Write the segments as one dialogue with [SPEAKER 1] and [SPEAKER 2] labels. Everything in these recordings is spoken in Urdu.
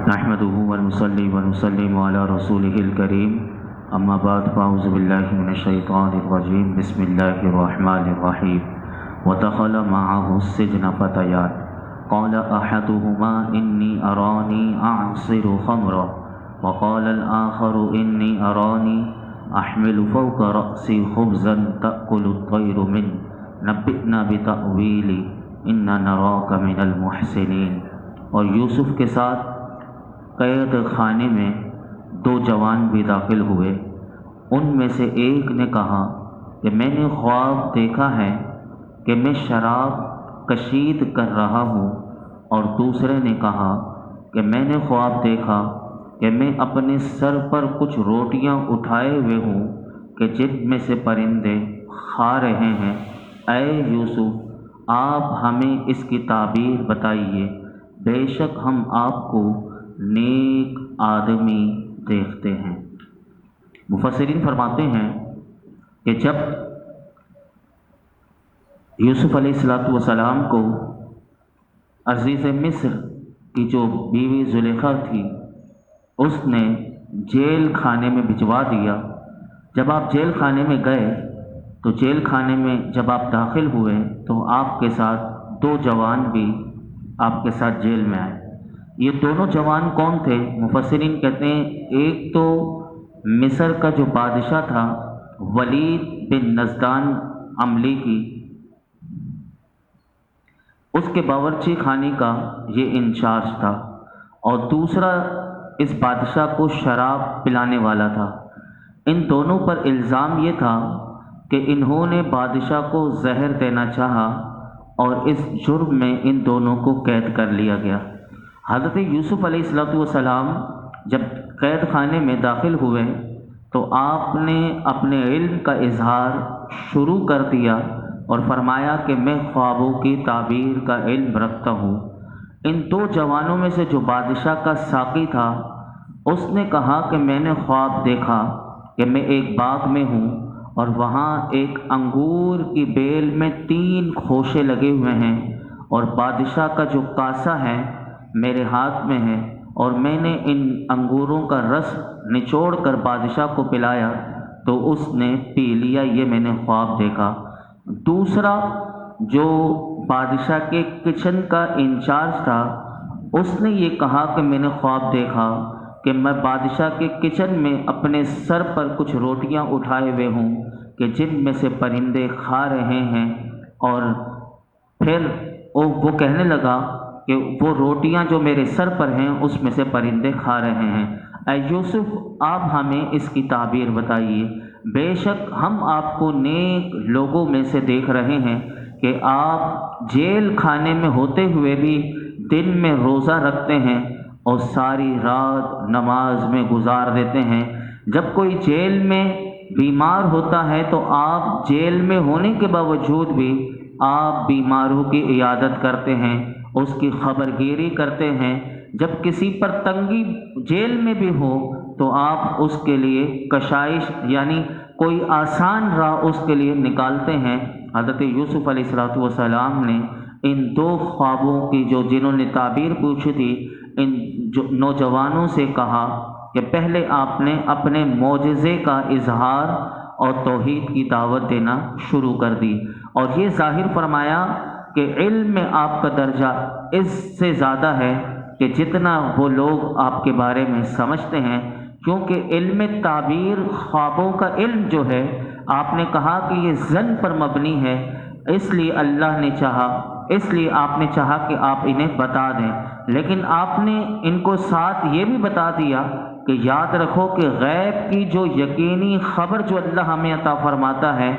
[SPEAKER 1] نحمده ونصلي ونسلم على رسوله الكريم اما بعد فاعوذ بالله من الشيطان الرجيم بسم الله الرحمن الرحيم ودخل معه السجن فتيان قال احدهما اني اراني اعصر خمرا وقال الاخر اني اراني احمل فوق رأسي خبزا تأكل الطير منه نبئنا بتأويل انا نراك من المحسنين۔ اور یوسف کے ساتھ قید خانے میں دو جوان بھی داخل ہوئے۔ ان میں سے ایک نے کہا کہ میں نے خواب دیکھا ہے کہ میں شراب کشید کر رہا ہوں، اور دوسرے نے کہا کہ میں نے خواب دیکھا کہ میں اپنے سر پر کچھ روٹیاں اٹھائے ہوئے ہوں کہ جن میں سے پرندے کھا رہے ہیں۔ اے یوسف، آپ ہمیں اس کی تعبیر بتائیے، بے شک ہم آپ کو نیک آدمی دیکھتے ہیں۔ مفسرین فرماتے ہیں کہ جب یوسف علیہ السلام کو عزیز مصر کی جو بیوی زلیخا تھی اس نے جیل خانے میں بھجوا دیا۔ جب آپ جیل خانے میں گئے تو جیل خانے میں جب آپ داخل ہوئے تو آپ کے ساتھ دو جوان بھی آپ کے ساتھ جیل میں آئے۔ یہ دونوں جوان کون تھے؟ مفسرین کہتے ہیں ایک تو مصر کا جو بادشاہ تھا ولید بن نزدان عملی کی، اس کے باورچی خانے کا یہ انچارج تھا، اور دوسرا اس بادشاہ کو شراب پلانے والا تھا۔ ان دونوں پر الزام یہ تھا کہ انہوں نے بادشاہ کو زہر دینا چاہا، اور اس جرم میں ان دونوں کو قید کر لیا گیا۔ حضرت یوسف علیہ السلام جب قید خانے میں داخل ہوئے تو آپ نے اپنے علم کا اظہار شروع کر دیا اور فرمایا کہ میں خوابوں کی تعبیر کا علم رکھتا ہوں۔ ان دو جوانوں میں سے جو بادشاہ کا ساقی تھا اس نے کہا کہ میں نے خواب دیکھا کہ میں ایک باغ میں ہوں اور وہاں ایک انگور کی بیل میں 3 خوشے لگے ہوئے ہیں، اور بادشاہ کا جو کاسا ہے میرے ہاتھ میں ہے، اور میں نے ان انگوروں کا رس نچوڑ کر بادشاہ کو پلایا تو اس نے پی لیا۔ یہ میں نے خواب دیکھا۔ دوسرا جو بادشاہ کے کچن کا انچارج تھا اس نے یہ کہا کہ میں نے خواب دیکھا کہ میں بادشاہ کے کچن میں اپنے سر پر کچھ روٹیاں اٹھائے ہوئے ہوں کہ جن میں سے پرندے کھا رہے ہیں، اور پھر وہ کہنے لگا کہ وہ روٹیاں جو میرے سر پر ہیں اس میں سے پرندے کھا رہے ہیں۔ اے یوسف، آپ ہمیں اس کی تعبیر بتائیے، بے شک ہم آپ کو نیک لوگوں میں سے دیکھ رہے ہیں کہ آپ جیل خانے میں ہوتے ہوئے بھی دن میں روزہ رکھتے ہیں اور ساری رات نماز میں گزار دیتے ہیں۔ جب کوئی جیل میں بیمار ہوتا ہے تو آپ جیل میں ہونے کے باوجود بھی آپ بیماروں کی عیادت کرتے ہیں، اس کی خبرگیری کرتے ہیں۔ جب کسی پر تنگی جیل میں بھی ہو تو آپ اس کے لیے کشائش یعنی کوئی آسان راہ اس کے لیے نکالتے ہیں۔ حضرت یوسف علیہ السلام نے ان دو خوابوں کی جنہوں نے تعبیر پوچھی تھی ان نوجوانوں سے کہا کہ پہلے آپ نے اپنے معجزے کا اظہار اور توحید کی دعوت دینا شروع کر دی، اور یہ ظاہر فرمایا کہ علم میں آپ کا درجہ اس سے زیادہ ہے کہ جتنا وہ لوگ آپ کے بارے میں سمجھتے ہیں، کیونکہ علم تعبیر خوابوں کا علم جو ہے آپ نے کہا کہ یہ ظن پر مبنی ہے، اس لیے اللہ نے چاہا، اس لیے آپ نے چاہا کہ آپ انہیں بتا دیں، لیکن آپ نے ان کو ساتھ یہ بھی بتا دیا کہ یاد رکھو کہ غیب کی جو یقینی خبر جو اللہ ہمیں عطا فرماتا ہے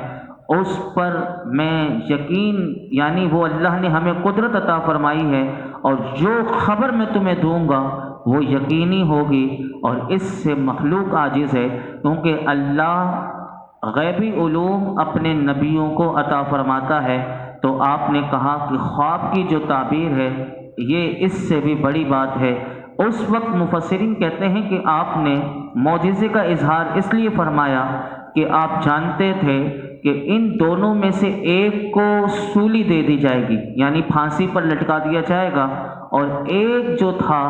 [SPEAKER 1] اس پر میں یقین یعنی وہ اللہ نے ہمیں قدرت عطا فرمائی ہے، اور جو خبر میں تمہیں دوں گا وہ یقینی ہوگی، اور اس سے مخلوق عاجز ہے، کیونکہ اللہ غیبی علوم اپنے نبیوں کو عطا فرماتا ہے۔ تو آپ نے کہا کہ خواب کی جو تعبیر ہے یہ اس سے بھی بڑی بات ہے۔ اس وقت مفسرین کہتے ہیں کہ آپ نے معجزے کا اظہار اس لیے فرمایا کہ آپ جانتے تھے کہ ان دونوں میں سے ایک کو سولی دے دی جائے گی، یعنی پھانسی پر لٹکا دیا جائے گا، اور ایک جو تھا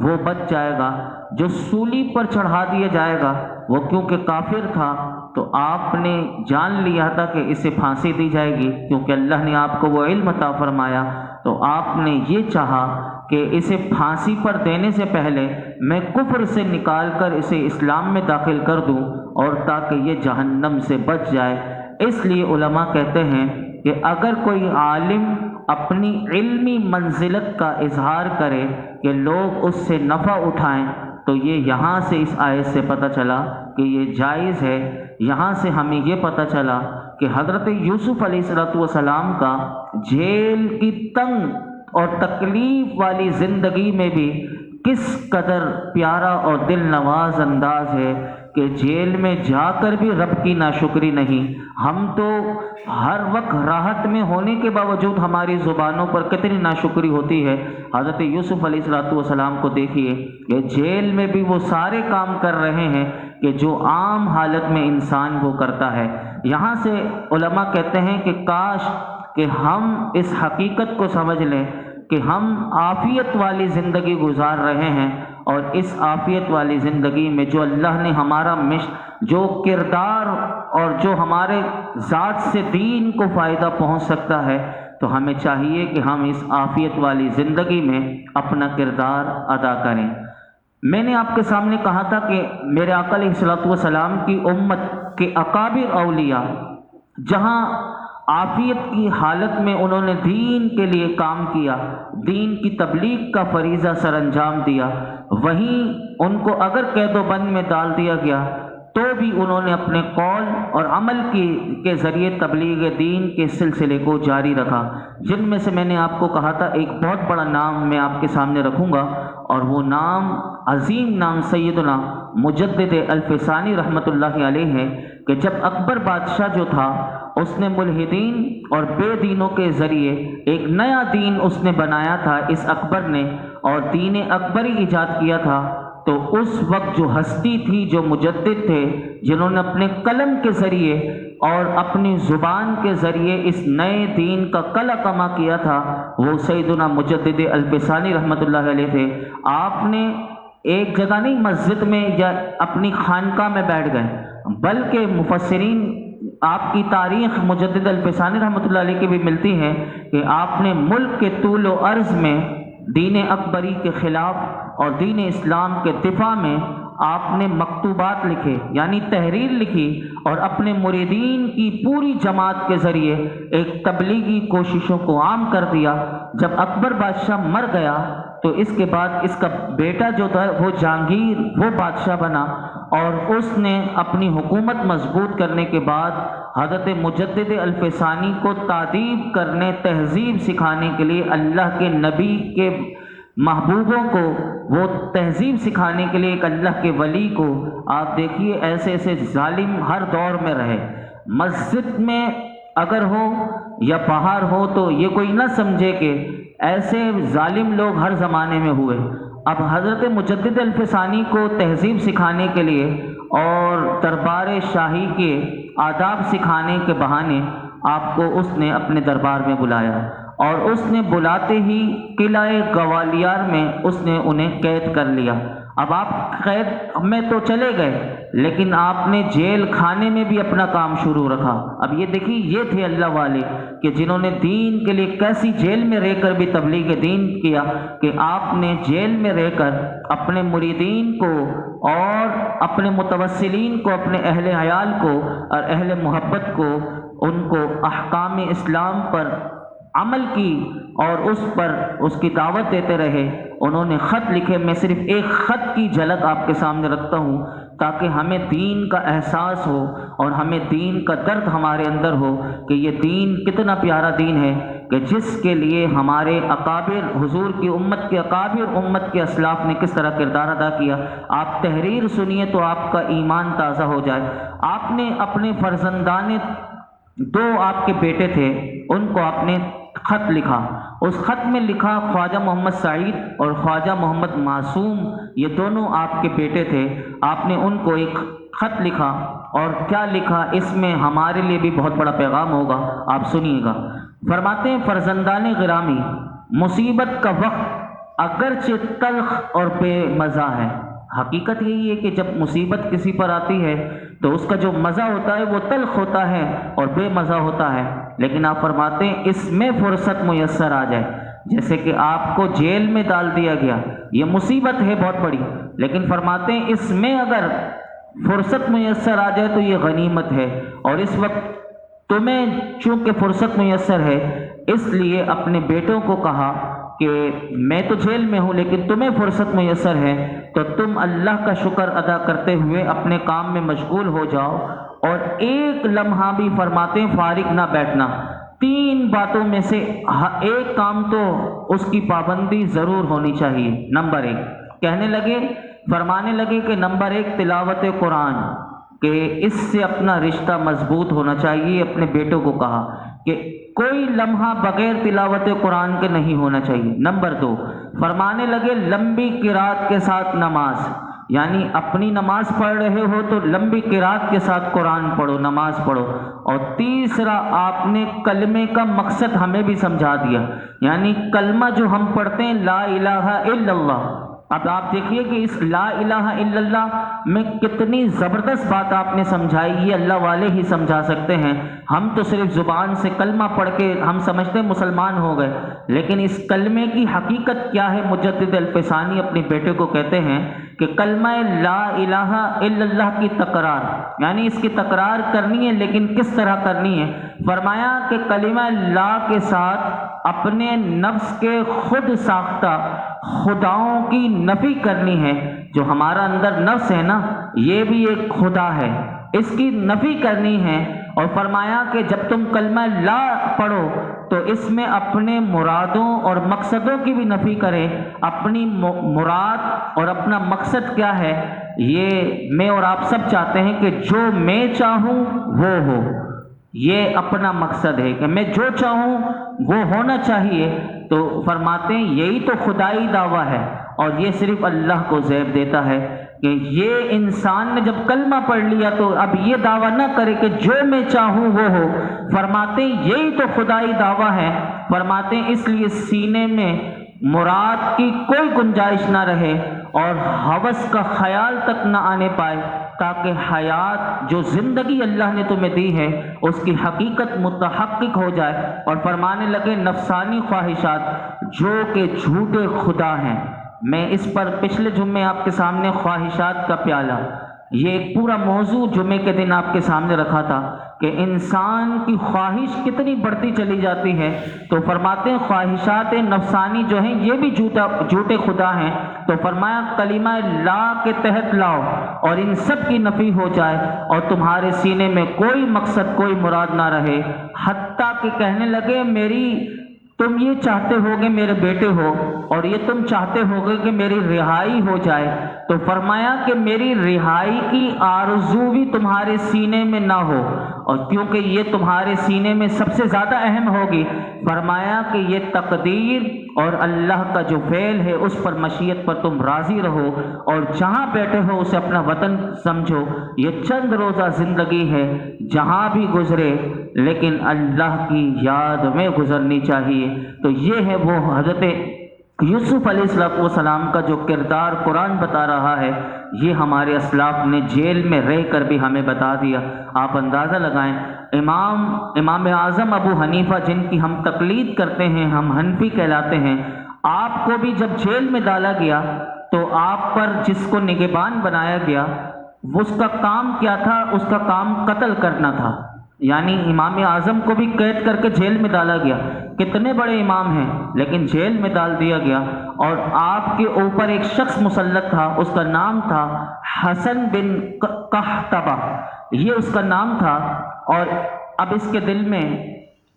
[SPEAKER 1] وہ بچ جائے گا، جو سولی پر چڑھا دیا جائے گا وہ کیونکہ کافر تھا تو آپ نے جان لیا تھا کہ اسے پھانسی دی جائے گی، کیونکہ اللہ نے آپ کو وہ علم عطا فرمایا، تو آپ نے یہ چاہا کہ اسے پھانسی پر دینے سے پہلے میں کفر سے نکال کر اسے اسلام میں داخل کر دوں، اور تاکہ یہ جہنم سے بچ جائے۔ اس لیے علماء کہتے ہیں کہ اگر کوئی عالم اپنی علمی منزلت کا اظہار کرے کہ لوگ اس سے نفع اٹھائیں، تو یہ یہاں سے اس آیت سے پتہ چلا کہ یہ جائز ہے۔ یہاں سے ہمیں یہ پتہ چلا کہ حضرت یوسف علیہ السلام کا جیل کی تنگ اور تکلیف والی زندگی میں بھی کس قدر پیارا اور دل نواز انداز ہے کہ جیل میں جا کر بھی رب کی ناشکری نہیں۔ ہم تو ہر وقت راحت میں ہونے کے باوجود ہماری زبانوں پر کتنی ناشکری ہوتی ہے۔ حضرت یوسف علیہ السلام کو دیکھیے کہ جیل میں بھی وہ سارے کام کر رہے ہیں کہ جو عام حالت میں انسان وہ کرتا ہے۔ یہاں سے علماء کہتے ہیں کہ کاش کہ ہم اس حقیقت کو سمجھ لیں کہ ہم عافیت والی زندگی گزار رہے ہیں، اور اس عافیت والی زندگی میں جو اللہ نے ہمارا جو کردار اور جو ہمارے ذات سے دین کو فائدہ پہنچ سکتا ہے، تو ہمیں چاہیے کہ ہم اس عافیت والی زندگی میں اپنا کردار ادا کریں۔ میں نے آپ کے سامنے کہا تھا کہ میرے آقا علیہ الصلوۃ والسلام کی امت کے اکابر اولیاء جہاں عافیت کی حالت میں انہوں نے دین کے لیے کام کیا، دین کی تبلیغ کا فریضہ سر انجام دیا، وہیں ان کو اگر قید و بند میں ڈال دیا گیا تو بھی انہوں نے اپنے قول اور عمل کے ذریعے تبلیغ دین کے سلسلے کو جاری رکھا، جن میں سے میں نے آپ کو کہا تھا ایک بہت بڑا نام میں آپ کے سامنے رکھوں گا، اور وہ نام عظیم نام سیدنا مجدد الفسانی رحمۃ اللہ علیہ ہے کہ جب اکبر بادشاہ جو تھا اس نے ملحدین اور بے دینوں کے ذریعے ایک نیا دین اس نے بنایا تھا، اس اکبر نے، اور دین اکبری ایجاد کیا تھا، تو اس وقت جو ہستی تھی، جو مجدد تھے، جنہوں نے اپنے قلم کے ذریعے اور اپنی زبان کے ذریعے اس نئے دین کا کلہ کما کیا تھا، وہ سیدنا مجدد الفسانی رحمۃ اللہ علیہ تھے۔ آپ نے ایک جگہ نہیں مسجد میں یا اپنی خانقاہ میں بیٹھ گئے، بلکہ مفسرین آپ کی تاریخ مجدد الفسانی رحمۃ اللہ علیہ کی بھی ملتی ہے کہ آپ نے ملک کے طول و عرض میں دین اکبری کے خلاف اور دین اسلام کے دفاع میں آپ نے مکتوبات لکھے، یعنی تحریر لکھی، اور اپنے مریدین کی پوری جماعت کے ذریعے ایک تبلیغی کوششوں کو عام کر دیا۔ جب اکبر بادشاہ مر گیا تو اس کے بعد اس کا بیٹا جو تھا وہ جہانگیر وہ بادشاہ بنا، اور اس نے اپنی حکومت مضبوط کرنے کے بعد حضرت مجدد الفسانی کو تادیب کرنے، تہذیب سکھانے کے لیے، اللہ کے نبی کے محبوبوں کو وہ تہذیب سکھانے کے لیے ایک اللہ کے ولی کو، آپ دیکھیے ایسے ایسے ظالم ہر دور میں رہے، مسجد میں اگر ہو یا باہر ہو تو یہ کوئی نہ سمجھے کہ ایسے ظالم لوگ ہر زمانے میں ہوئے۔ اب حضرت مجدد الفسانی کو تہذیب سکھانے کے لیے اور دربار شاہی کے آداب سکھانے کے بہانے آپ کو اس نے اپنے دربار میں بلایا، اور اس نے بلاتے ہی قلعہ گوالیار میں اس نے انہیں قید کر لیا۔ اب آپ قید میں تو چلے گئے، لیکن آپ نے جیل کھانے میں بھی اپنا کام شروع رکھا۔ اب یہ دیکھیے یہ تھے اللہ والے کہ جنہوں نے دین کے لیے کیسی جیل میں رہ کر بھی تبلیغ دین کیا، کہ آپ نے جیل میں رہ کر اپنے مریدین کو اور اپنے متوسلین کو، اپنے اہل عیال کو اور اہل محبت کو، ان کو احکام اسلام پر عمل کی اور اس پر اس کی دعوت دیتے رہے۔ انہوں نے خط لکھے، میں صرف ایک خط کی جھلک آپ کے سامنے رکھتا ہوں تاکہ ہمیں دین کا احساس ہو اور ہمیں دین کا درد ہمارے اندر ہو کہ یہ دین کتنا پیارا دین ہے کہ جس کے لیے ہمارے اکابر، حضور کی امت کے اکابر، امت کے اسلاف نے کس طرح کردار ادا کیا۔ آپ تحریر سنیے تو آپ کا ایمان تازہ ہو جائے۔ آپ نے اپنے فرزندان، دو آپ کے بیٹے تھے، ان کو آپ نے خط لکھا۔ اس خط میں لکھا خواجہ محمد سعید اور خواجہ محمد معصوم، یہ دونوں آپ کے بیٹے تھے۔ آپ نے ان کو ایک خط لکھا، اور کیا لکھا اس میں ہمارے لیے بھی بہت بڑا پیغام ہوگا، آپ سنیے گا۔ فرماتے ہیں فرزندان گرامی، مصیبت کا وقت اگرچہ تلخ اور بے مزہ ہے۔ حقیقت یہی ہے کہ جب مصیبت کسی پر آتی ہے تو اس کا جو مزہ ہوتا ہے وہ تلخ ہوتا ہے اور بے مزہ ہوتا ہے، لیکن آپ فرماتے ہیں اس میں فرصت میسر آ جائے، جیسے کہ آپ کو جیل میں ڈال دیا گیا، یہ مصیبت ہے بہت بڑی، لیکن فرماتے ہیں اس میں اگر فرصت میسر آ جائے تو یہ غنیمت ہے۔ اور اس وقت تمہیں چونکہ فرصت میسر ہے، اس لیے اپنے بیٹوں کو کہا کہ میں تو جیل میں ہوں لیکن تمہیں فرصت میسر ہے تو تم اللہ کا شکر ادا کرتے ہوئے اپنے کام میں مشغول ہو جاؤ، اور ایک لمحہ بھی فرماتے ہیں فارغ نہ بیٹھنا۔ تین باتوں میں سے ایک کام تو اس کی پابندی ضرور ہونی چاہیے۔ نمبر ایک، کہنے لگے، فرمانے لگے کہ نمبر ایک تلاوت قرآن، کہ اس سے اپنا رشتہ مضبوط ہونا چاہیے۔ اپنے بیٹوں کو کہا کہ کوئی لمحہ بغیر تلاوت قرآن کے نہیں ہونا چاہیے۔ نمبر دو، فرمانے لگے لمبی قرات کے ساتھ نماز، یعنی اپنی نماز پڑھ رہے ہو تو لمبی قرات کے ساتھ قرآن پڑھو، نماز پڑھو۔ اور تیسرا، آپ نے کلمے کا مقصد ہمیں بھی سمجھا دیا، یعنی کلمہ جو ہم پڑھتے ہیں لا الہ الا اللہ، اب آپ دیکھیے کہ اس لا الہ الا اللہ میں کتنی زبردست بات آپ نے سمجھائی، یہ اللہ والے ہی سمجھا سکتے ہیں۔ ہم تو صرف زبان سے کلمہ پڑھ کے ہم سمجھتے ہیں مسلمان ہو گئے، لیکن اس کلمے کی حقیقت کیا ہے؟ مجدد الفسانی اپنے بیٹے کو کہتے ہیں کہ کلمہ لا الہ الا اللہ کی تکرار، یعنی اس کی تکرار کرنی ہے، لیکن کس طرح کرنی ہے؟ فرمایا کہ کلمہ لا کے ساتھ اپنے نفس کے خود ساختہ خداؤں کی نفی کرنی ہے۔ جو ہمارا اندر نفس ہے نا، یہ بھی ایک خدا ہے، اس کی نفی کرنی ہے۔ اور فرمایا کہ جب تم کلمہ لا پڑھو تو اس میں اپنے مرادوں اور مقصدوں کی بھی نفی کرے۔ اپنی مراد اور اپنا مقصد کیا ہے؟ یہ میں اور آپ سب چاہتے ہیں کہ جو میں چاہوں وہ ہو، یہ اپنا مقصد ہے کہ میں جو چاہوں وہ ہونا چاہیے۔ تو فرماتے ہیں یہی تو خدائی دعویٰ ہے، اور یہ صرف اللہ کو زیب دیتا ہے کہ یہ انسان نے جب کلمہ پڑھ لیا تو اب یہ دعویٰ نہ کرے کہ جو میں چاہوں وہ ہو۔ فرماتے ہیں یہی تو خدائی دعویٰ ہے۔ فرماتے ہیں اس لیے سینے میں مراد کی کوئی گنجائش نہ رہے اور ہوس کا خیال تک نہ آنے پائے، تاکہ حیات جو زندگی اللہ نے تمہیں دی ہے اس کی حقیقت متحقق ہو جائے۔ اور فرمانے لگے نفسانی خواہشات جو کہ جھوٹے خدا ہیں۔ میں اس پر پچھلے جمعے آپ کے سامنے خواہشات کا پیالہ، یہ ایک پورا موضوع جمعے کے دن آپ کے سامنے رکھا تھا کہ انسان کی خواہش کتنی بڑھتی چلی جاتی ہے۔ تو فرماتے ہیں خواہشات نفسانی جو ہیں یہ بھی جھوٹے خدا ہیں۔ تو فرمایا کلمہ لا کے تحت لاؤ اور ان سب کی نفی ہو جائے اور تمہارے سینے میں کوئی مقصد کوئی مراد نہ رہے، حتیٰ کہ کہنے لگے تم یہ چاہتے ہوگے میرے بیٹے ہو اور یہ تم چاہتے ہوگے کہ میری رہائی ہو جائے، تو فرمایا کہ میری رہائی کی آرزو بھی تمہارے سینے میں نہ ہو، اور کیونکہ یہ تمہارے سینے میں سب سے زیادہ اہم ہوگی، فرمایا کہ یہ تقدیر اور اللہ کا جو فعل ہے اس پر مشیت پر تم راضی رہو، اور جہاں بیٹھے ہو اسے اپنا وطن سمجھو۔ یہ چند روزہ زندگی ہے، جہاں بھی گزرے لیکن اللہ کی یاد میں گزرنی چاہیے۔ تو یہ ہے وہ حضرت یوسف علیہ السلام کا جو کردار قرآن بتا رہا ہے، یہ ہمارے اسلاف نے جیل میں رہ کر بھی ہمیں بتا دیا۔ آپ اندازہ لگائیں، امام اعظم ابو حنیفہ جن کی ہم تقلید کرتے ہیں، ہم حنفی کہلاتے ہیں، آپ کو بھی جب جیل میں ڈالا گیا تو آپ پر جس کو نگہبان بنایا گیا اس کا کام کیا تھا؟ اس کا کام قتل کرنا تھا، یعنی امام اعظم کو بھی قید کر کے جیل میں ڈالا گیا۔ کتنے بڑے امام ہیں لیکن جیل میں ڈال دیا گیا، اور آپ کے اوپر ایک شخص مسلط تھا، اس کا نام تھا حسن بن قحطبہ، یہ اس کا نام تھا۔ اور اب اس کے دل میں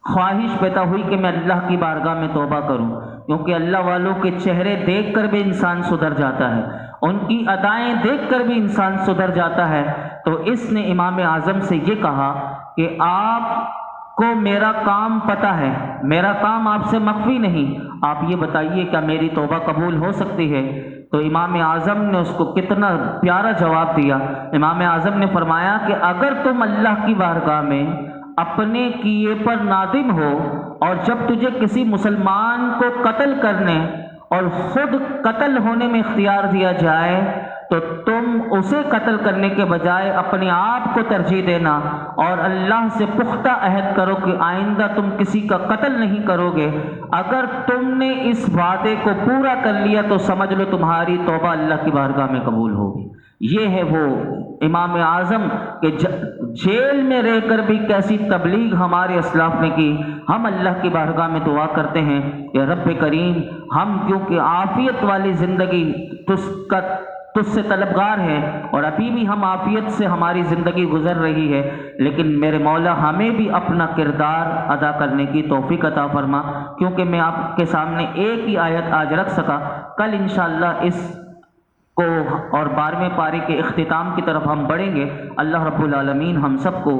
[SPEAKER 1] خواہش پیدا ہوئی کہ میں اللہ کی بارگاہ میں توبہ کروں، کیونکہ اللہ والوں کے چہرے دیکھ کر بھی انسان سدھر جاتا ہے، ان کی ادائیں دیکھ کر بھی انسان سدھر جاتا ہے۔ تو اس نے امام اعظم سے یہ کہا کہ آپ کو میرا کام پتہ ہے، میرا کام آپ سے مخفی نہیں، آپ یہ بتائیے کیا میری توبہ قبول ہو سکتی ہے؟ تو امام اعظم نے اس کو کتنا پیارا جواب دیا۔ امام اعظم نے فرمایا کہ اگر تم اللہ کی بارگاہ میں اپنے کیے پر نادم ہو اور جب تجھے کسی مسلمان کو قتل کرنے اور خود قتل ہونے میں اختیار دیا جائے تو تم اسے قتل کرنے کے بجائے اپنے آپ کو ترجیح دینا اور اللہ سے پختہ عہد کرو کہ آئندہ تم کسی کا قتل نہیں کرو گے۔ اگر تم نے اس وعدے کو پورا کر لیا تو سمجھ لو تمہاری توبہ اللہ کی بارگاہ میں قبول ہوگی۔ یہ ہے وہ امام اعظم کہ جیل میں رہ کر بھی کیسی تبلیغ ہمارے اسلاف نے کی۔ ہم اللہ کی بارگاہ میں دعا کرتے ہیں کہ رب کریم، ہم کیونکہ عافیت والی زندگی تجھ سے طلبگار ہیں اور ابھی بھی ہم عافیت سے ہماری زندگی گزر رہی ہے، لیکن میرے مولا ہمیں بھی اپنا کردار ادا کرنے کی توفیق عطا فرما۔ کیونکہ میں آپ کے سامنے ایک ہی آیت آج رکھ سکا، کل انشاءاللہ اس کو اور 12ویں پارے کے اختتام کی طرف ہم بڑھیں گے۔ اللہ رب العالمین ہم سب کو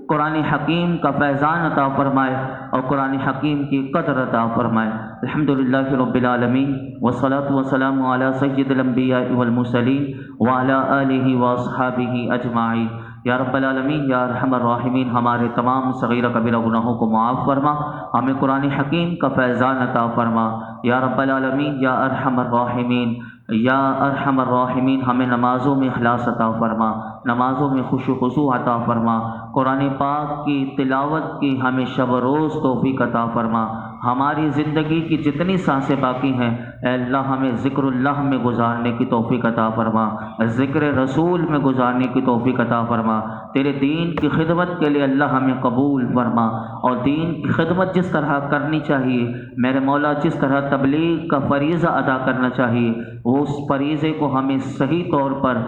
[SPEAKER 1] قرآن حکیم کا فیضان عطا فرمائے اور قرآن حکیم کی قدر عطا فرمائے۔ الحمدللہ رب العالمین والصلاة والسلام علی سید الانبیاء والمرسلین وعلی آلہ واصحابہ اجمعین۔ یا رب العالمین، یا ارحم الراحمین، ہمارے تمام صغیرہ کبیرہ گناہوں کو معاف فرما، ہمیں قرآن حکیم کا فیضان عطا فرما۔ یا رب العالمین، یا ارحم الراحمین، یا ارحم الراحمین، ہمیں نمازوں میں اخلاص عطا فرما، نمازوں میں خشوع و خضوع عطا فرما، قرآن پاک کی تلاوت کی ہمیں شب و روز توفیق عطا فرما۔ ہماری زندگی کی جتنی سانسیں باقی ہیں اے اللہ ہمیں ذکر اللہ میں گزارنے کی توفیق عطا فرما، ذکر رسول میں گزارنے کی توفیق عطا فرما۔ تیرے دین کی خدمت کے لیے اللہ ہمیں قبول فرما، اور دین کی خدمت جس طرح کرنی چاہیے میرے مولا، جس طرح تبلیغ کا فریضہ ادا کرنا چاہیے، وہ اس فریضے کو ہمیں صحیح طور پر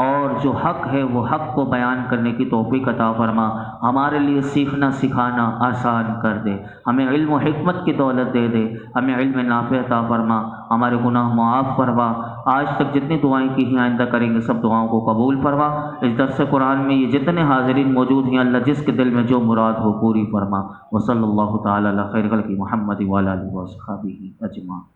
[SPEAKER 1] اور جو حق ہے وہ حق کو بیان کرنے کی توفیق عطا فرما۔ ہمارے لیے سیکھنا سکھانا آسان کر دے، ہمیں علم و حکمت کی دولت دے دے، ہمیں علم نافع عطا فرما، ہمارے گناہ معاف فرما۔ آج تک جتنی دعائیں کی ہیں آئندہ کریں گے سب دعاؤں کو قبول فرما۔ اس درس قرآن میں یہ جتنے حاضرین موجود ہیں اللہ جس کے دل میں جو مراد ہو پوری فرما۔ وصلی اللہ تعالی علی خیر خلق محمد وعلی آلہ وصحبہ اجمعین۔